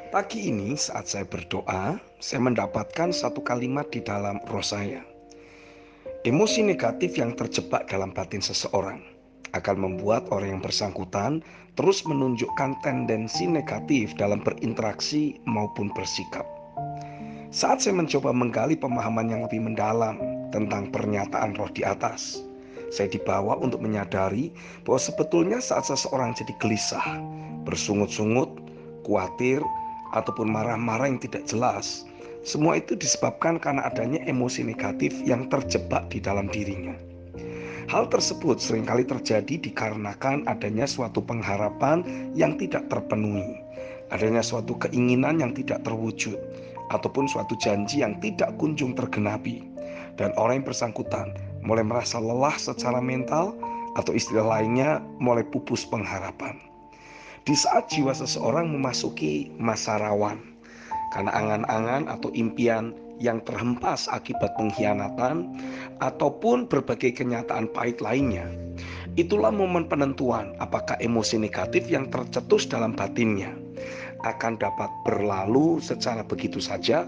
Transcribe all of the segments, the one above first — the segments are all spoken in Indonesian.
Pagi ini saat saya berdoa, saya mendapatkan satu kalimat di dalam roh saya. Emosi negatif yang terjebak dalam batin seseorang akan membuat orang yang bersangkutan terus menunjukkan tendensi negatif dalam berinteraksi maupun bersikap. Saat saya mencoba menggali pemahaman yang lebih mendalam tentang pernyataan roh di atas, saya dibawa untuk menyadari bahwa sebetulnya saat seseorang jadi gelisah, bersungut-sungut, khawatir, ataupun marah-marah yang tidak jelas, semua itu disebabkan karena adanya emosi negatif yang terjebak di dalam dirinya. Hal tersebut seringkali terjadi dikarenakan adanya suatu pengharapan yang tidak terpenuhi, adanya suatu keinginan yang tidak terwujud, ataupun suatu janji yang tidak kunjung tergenapi. Dan orang yang bersangkutan mulai merasa lelah secara mental, atau istilah lainnya mulai pupus pengharapan. Di saat jiwa seseorang memasuki masa rawan, karena angan-angan atau impian yang terhempas akibat pengkhianatan ataupun berbagai kenyataan pahit lainnya. Itulah momen penentuan apakah emosi negatif yang tercetus dalam batinnya akan dapat berlalu secara begitu saja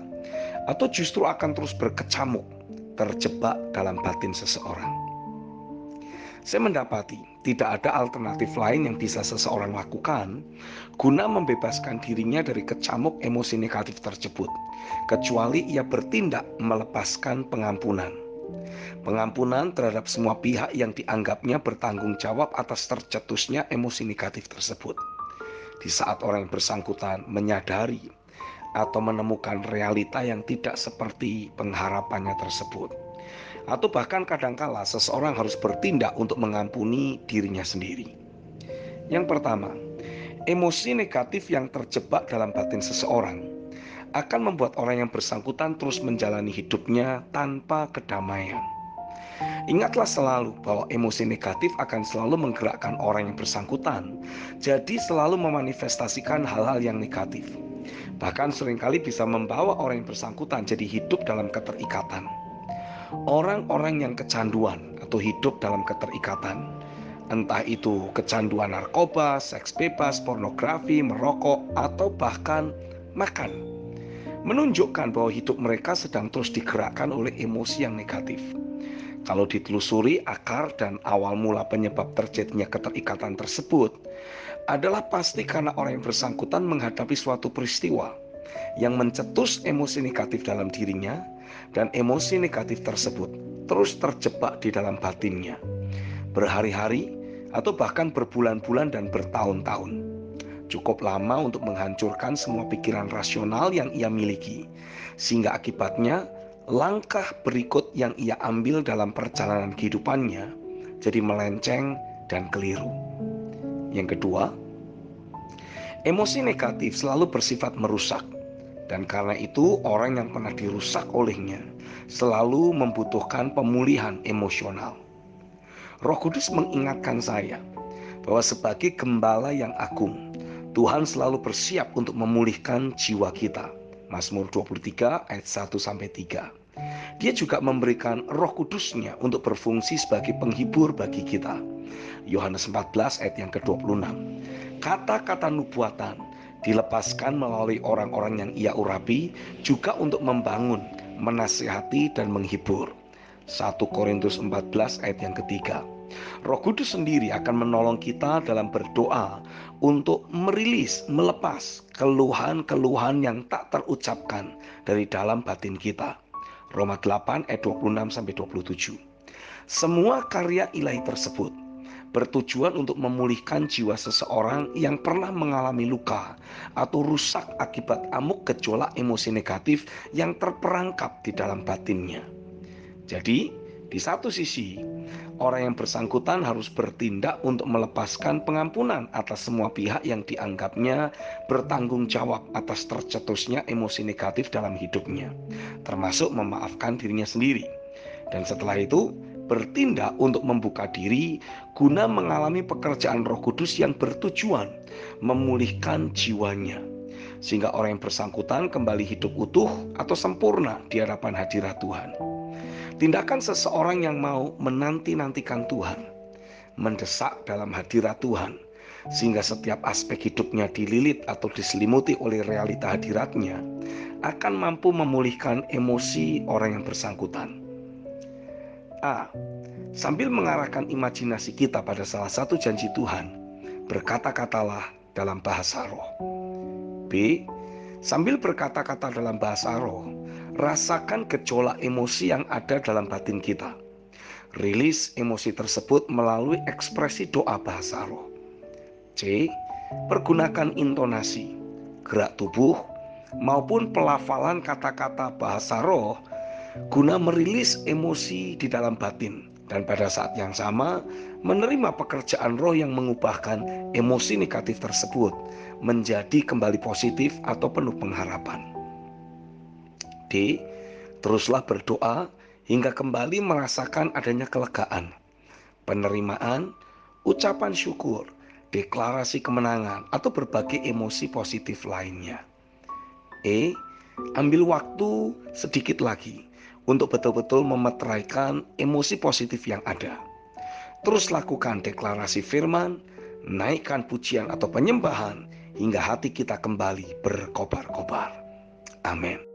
atau justru akan terus berkecamuk terjebak dalam batin seseorang. Saya mendapati tidak ada alternatif lain yang bisa seseorang lakukan guna membebaskan dirinya dari kecamuk emosi negatif tersebut, kecuali ia bertindak melepaskan pengampunan. Pengampunan terhadap semua pihak yang dianggapnya bertanggung jawab atas tercetusnya emosi negatif tersebut. Di saat orang yang bersangkutan menyadari atau menemukan realita yang tidak seperti pengharapannya tersebut, atau bahkan kadangkala seseorang harus bertindak untuk mengampuni dirinya sendiri. Yang pertama, emosi negatif yang terjebak dalam batin seseorang akan membuat orang yang bersangkutan terus menjalani hidupnya tanpa kedamaian. Ingatlah selalu bahwa emosi negatif akan selalu menggerakkan orang yang bersangkutan, jadi selalu memanifestasikan hal-hal yang negatif. Bahkan seringkali bisa membawa orang yang bersangkutan jadi hidup dalam keterikatan. Orang-orang yang kecanduan atau hidup dalam keterikatan, entah itu kecanduan narkoba, seks bebas, pornografi, merokok, atau bahkan makan, menunjukkan bahwa hidup mereka sedang terus digerakkan oleh emosi yang negatif. Kalau ditelusuri akar dan awal mula penyebab terjadinya keterikatan tersebut adalah pasti karena orang yang bersangkutan menghadapi suatu peristiwa yang mencetus emosi negatif dalam dirinya, dan emosi negatif tersebut terus terjebak di dalam batinnya berhari-hari atau bahkan berbulan-bulan dan bertahun-tahun. Cukup lama untuk menghancurkan semua pikiran rasional yang ia miliki, sehingga akibatnya langkah berikut yang ia ambil dalam perjalanan kehidupannya jadi melenceng dan keliru. Yang kedua, emosi negatif selalu bersifat merusak, dan karena itu orang yang pernah dirusak olehnya selalu membutuhkan pemulihan emosional. Roh Kudus mengingatkan saya bahwa sebagai gembala yang agung, Tuhan selalu bersiap untuk memulihkan jiwa kita. Mazmur 23 ayat 1-3. Dia juga memberikan Roh Kudusnya untuk berfungsi sebagai penghibur bagi kita. Yohanes 14 ayat yang ke-26. Kata-kata nubuatan dilepaskan melalui orang-orang yang ia urapi juga untuk membangun, menasihati dan menghibur. 1 Korintus 14 ayat yang ketiga. Roh Kudus sendiri akan menolong kita dalam berdoa untuk merilis, melepas keluhan-keluhan yang tak terucapkan dari dalam batin kita. Roma 8 ayat 26-27. Semua karya ilahi tersebut bertujuan untuk memulihkan jiwa seseorang yang pernah mengalami luka atau rusak akibat amuk gejolak emosi negatif yang terperangkap di dalam batinnya. Jadi, di satu sisi, orang yang bersangkutan harus bertindak untuk melepaskan pengampunan atas semua pihak yang dianggapnya bertanggung jawab atas tercetusnya emosi negatif dalam hidupnya, termasuk memaafkan dirinya sendiri. Dan setelah itu, bertindak untuk membuka diri guna mengalami pekerjaan Roh Kudus yang bertujuan memulihkan jiwanya, sehingga orang yang bersangkutan kembali hidup utuh atau sempurna di hadapan hadirat Tuhan. Tindakan seseorang yang mau menanti-nantikan Tuhan, mendesak dalam hadirat Tuhan, sehingga setiap aspek hidupnya dililit atau diselimuti oleh realita hadiratnya, akan mampu memulihkan emosi orang yang bersangkutan. A. Sambil mengarahkan imajinasi kita pada salah satu janji Tuhan, berkata-katalah dalam bahasa roh. B. Sambil berkata-kata dalam bahasa roh, rasakan gejolak emosi yang ada dalam batin kita. Rilis emosi tersebut melalui ekspresi doa bahasa roh. C. Pergunakan intonasi, gerak tubuh, maupun pelafalan kata-kata bahasa roh guna merilis emosi di dalam batin, dan pada saat yang sama menerima pekerjaan roh yang mengubahkan emosi negatif tersebut menjadi kembali positif atau penuh pengharapan. D. Teruslah berdoa hingga kembali merasakan adanya kelegaan, penerimaan, ucapan syukur, deklarasi kemenangan, atau berbagai emosi positif lainnya. E. Ambil waktu sedikit lagi untuk betul-betul memeteraikan emosi positif yang ada. Terus lakukan deklarasi firman, naikkan pujian atau penyembahan hingga hati kita kembali berkobar-kobar. Amin.